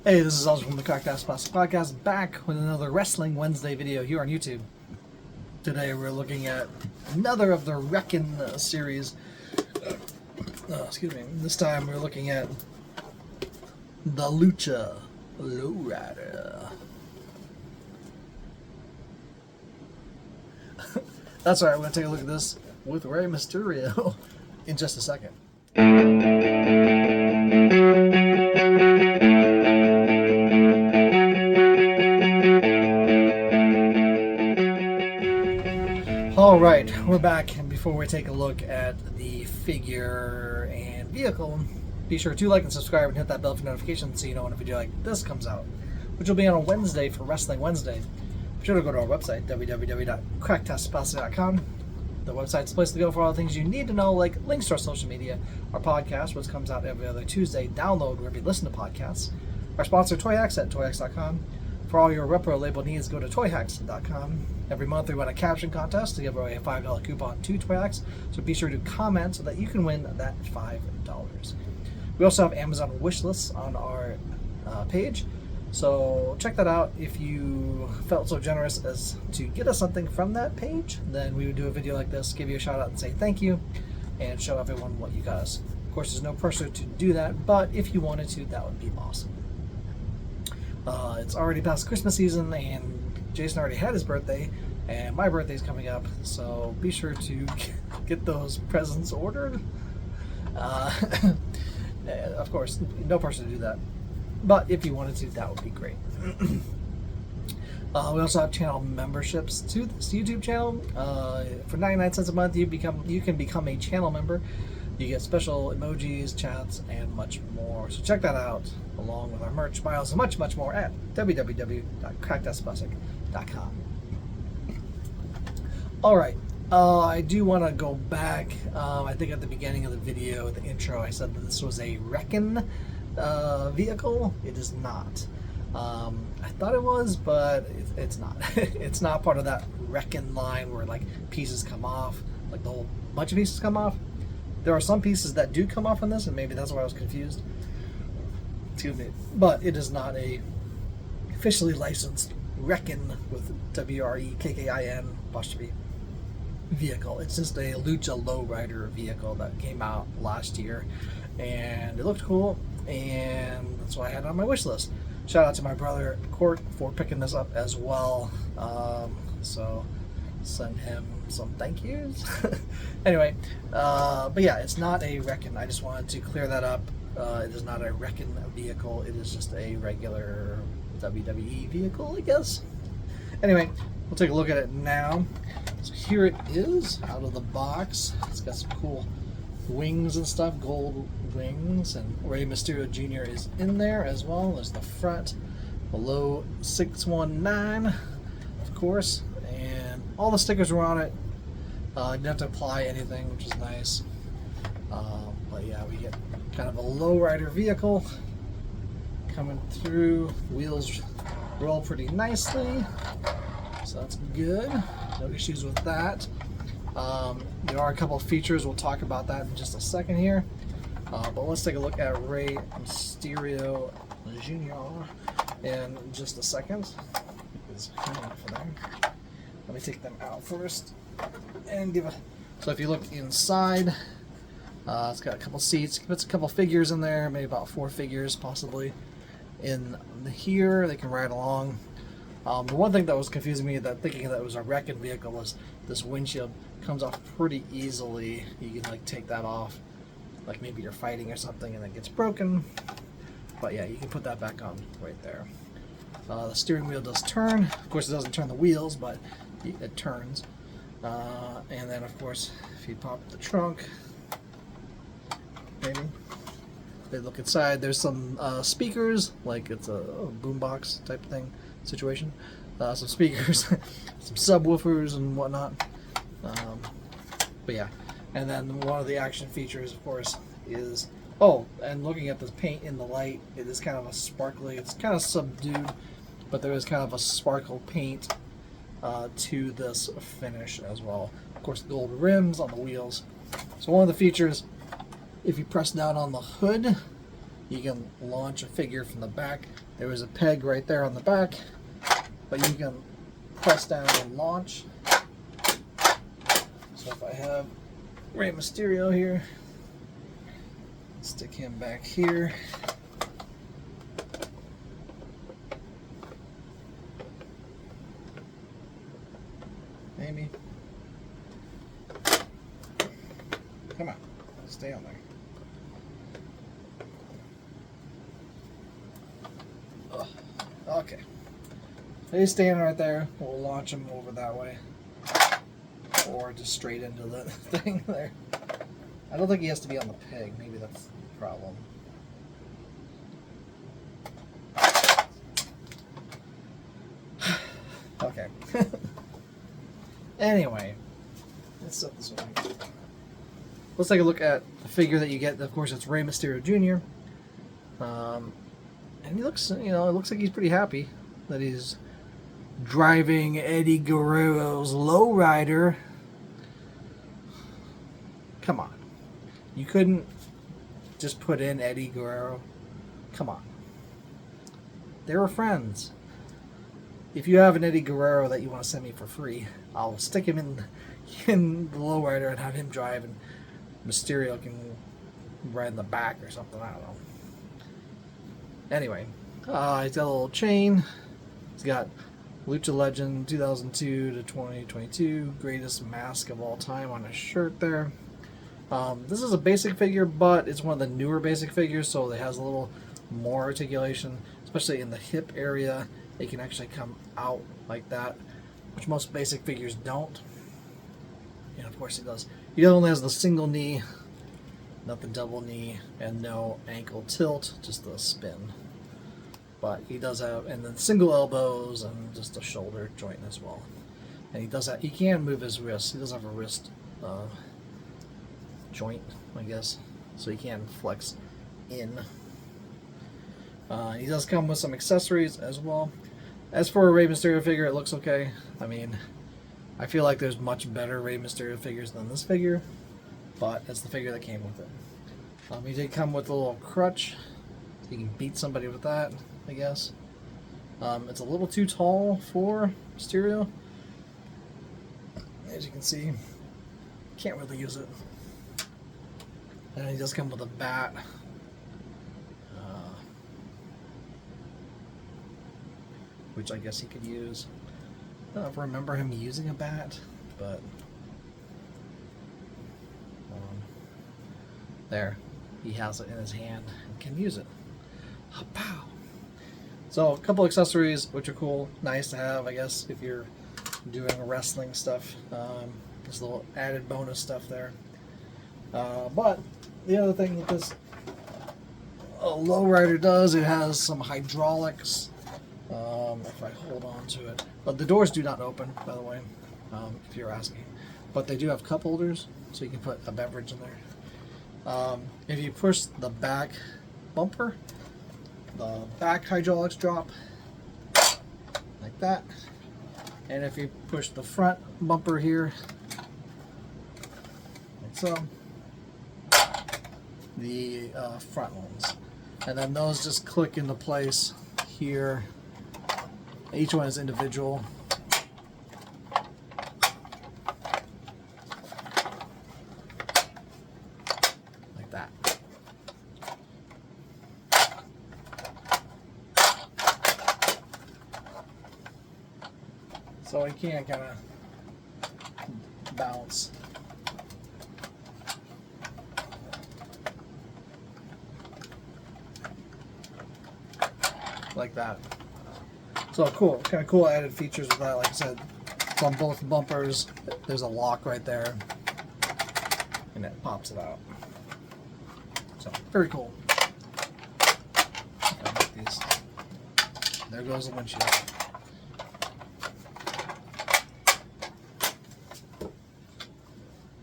Hey, this is Elgin from the Cracked Ass Plastic Podcast, back with another Wrestling Wednesday video here on YouTube. Today we're looking at another of the Wreckin' series. Excuse me. This time we're looking at the Lucha Low Rider. That's right, we're going to take a look at this with Rey Mysterio in just a second. Alright, we're back, and before we take a look at the figure and vehicle, be sure to like and subscribe and hit that bell for notifications so you know when a video like this comes out, which will be on a Wednesday for Wrestling Wednesday. Be sure to go to our website, www.crackedastplastic.com. The website's the place to go for all the things you need to know, like links to our social media, our podcast, which comes out every other Tuesday. Download wherever you listen to podcasts. Our sponsor, ToyHacks, at toyhacks.com. For all your repro label needs, go to toyhacks.com. Every month we run a caption contest to give away a $5 coupon to ToyHacks, so be sure to comment so that you can win that $5. We also have Amazon wish lists on our page, so check that out. If you felt so generous as to get us something from that page, then we would do a video like this, give you a shout out and say thank you, and show everyone what you got us. Of course, there's no pressure to do that, but if you wanted to, that would be awesome. It's already past Christmas season, and Jason already had his birthday, and my birthday's coming up, so be sure to get those presents ordered. Of course, no pressure to do that, but if you wanted to, that would be great. We also have channel memberships to this YouTube channel. For 99 cents a month, you can become a channel member. You get special emojis, chats, and much more. So check that out, along with our merch, files, and much, much more at www.crackedastplastic.com. Alright, I do want to go back. I think at the beginning of the video, the intro, I said that this was a Wreckin' vehicle. It is not. I thought it was, but it's not. It's not part of that Wreckin' line where like pieces come off, like the whole bunch of pieces come off. There are some pieces that do come off in this, and maybe that's why I was confused. Excuse me. But it is not a officially licensed Wreckin' with WREKKIN vehicle. It's just a Lucha Low Rider vehicle that came out last year, and it looked cool, and that's why I had it on my wish list. Shout out to my brother Court for picking this up as well. So send him some thank yous. Anyway, but yeah, it's not a Wreckin'. I just wanted to clear that up. It is not a Wreckin' vehicle. It is just a regular WWE vehicle, I guess. Anyway, we'll take a look at it now. So here it is, out of the box. It's got some cool wings and stuff, gold wings, and Rey Mysterio Jr. is in there as well. There's the front, below 619, of course, and all the stickers were on it. You didn't have to apply anything, which is nice. But yeah, we get kind of a lowrider vehicle coming through. Wheels roll pretty nicely, so that's good. No issues with that. There are a couple of features. We'll talk about that in just a second here. But let's take a look at Rey Mysterio Jr. in just a second. Let me take them out first and give a. So if you look inside, it's got a couple seats. Puts a couple figures in there, maybe about 4 figures possibly. In here, they can ride along. The one thing that was confusing me, that thinking that it was a Wreckin' vehicle, was this windshield comes off pretty easily. You can like take that off, like maybe you're fighting or something and it gets broken. But yeah, you can put that back on right there. The steering wheel does turn. Of course, it doesn't turn the wheels, but it turns. And then, of course, if you pop the trunk, maybe they look inside. There's some speakers, like it's a boombox type thing situation. Some speakers, some subwoofers and whatnot. But yeah, and then one of the action features, of course, is and looking at the paint in the light, it is kind of a sparkly. It's kind of subdued, but there is kind of a sparkle paint to this finish as well. Of course, gold rims on the wheels. So one of the features, if you press down on the hood, You can launch a figure from the back. There was a peg right there on the back, but you can press down and launch. So if I have Rey Mysterio here, stick him back here. Maybe. Come on, stay on there. Okay. He's standing right there. We'll launch him over that way. Or just straight into the thing there. I don't think he has to be on the peg. Maybe that's the problem. Okay. Anyway, let's set this one. Let's take a look at the figure that you get. Of course, it's Rey Mysterio Jr. And he looks, it looks like he's pretty happy that he's driving Eddie Guerrero's Low Rider. Come on. You couldn't just put in Eddie Guerrero? Come on. They were friends. If you have an Eddie Guerrero that you want to send me for free, I'll stick him in the Low Rider and have him drive, and Mysterio can ride in the back or something. I don't know. Anyway, he's got a little chain. He's got Lucha Legend 2002 to 2022 greatest mask of all time on his shirt there. This is a basic figure, but it's one of the newer basic figures, so it has a little more articulation, especially in the hip area. It can actually come out like that, which most basic figures don't. And of course he does. He only has the single knee, not the double knee, and no ankle tilt, just the spin. But he does have, and then single elbows and just a shoulder joint as well. And he does have, he can move his wrist. He does have a wrist joint, I guess, so he can flex in. He does come with some accessories as well. As for a Rey Mysterio figure, it looks okay. I mean, I feel like there's much better Rey Mysterio figures than this figure, but it's the figure that came with it. He did come with a little crutch. You can beat somebody with that, I guess. It's a little too tall for Mysterio. As you can see, can't really use it. And he does come with a bat. Which I guess he could use. I don't know if I remember him using a bat, but there, he has it in his hand and can use it. Pow! So a couple accessories which are cool, nice to have, I guess, if you're doing wrestling stuff. Just a little added bonus stuff there. But the other thing that this Low Rider does, it has some hydraulics. If I hold on to it, but the doors do not open, by the way, if you're asking. But they do have cup holders, so you can put a beverage in there. If you push the back bumper, the back hydraulics drop like that, and if you push the front bumper here, like so, the front ones, and then those just click into place here. Each one is individual. Like that. So it can kind of bounce. Like that. So cool, kind of cool added features with that. Like I said, it's on both bumpers. There's a lock right there, and it pops it out. So very cool. There goes the windshield.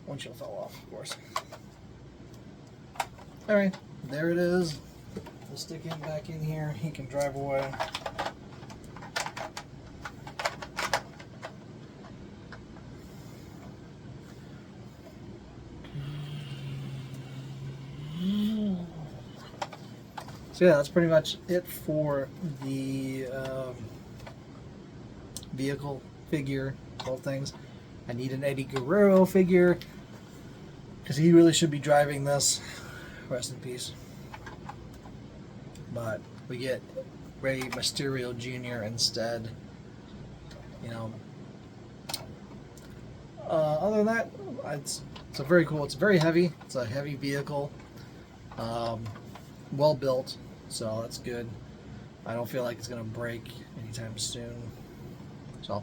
Windshield fell off, of course. All right, there it is. We'll stick him back in here. He can drive away. So yeah, that's pretty much it for the vehicle figure, whole things. I need an Eddie Guerrero figure because he really should be driving this. Rest in peace. But we get Rey Mysterio Jr. instead. You know. Other than that, it's a very cool. It's very heavy. It's a heavy vehicle. Well built, so that's good. I don't feel like it's gonna break anytime soon. So,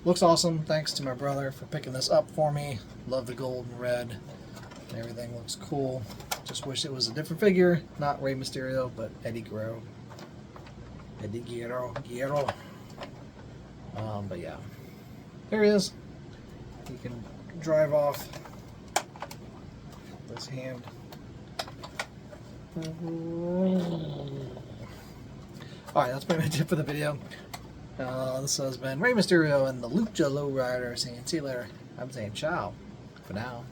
looks awesome. Thanks to my brother for picking this up for me. Love the gold and red. Everything looks cool. Just wish it was a different figure, not Rey Mysterio, but Eddie Guerrero. Eddie Guerrero. But yeah, there he is. He can drive off this hand. Alright, that's pretty much it for the video. This has been Rey Mysterio and the Lucha Low Rider saying see you later. I'm saying ciao for now.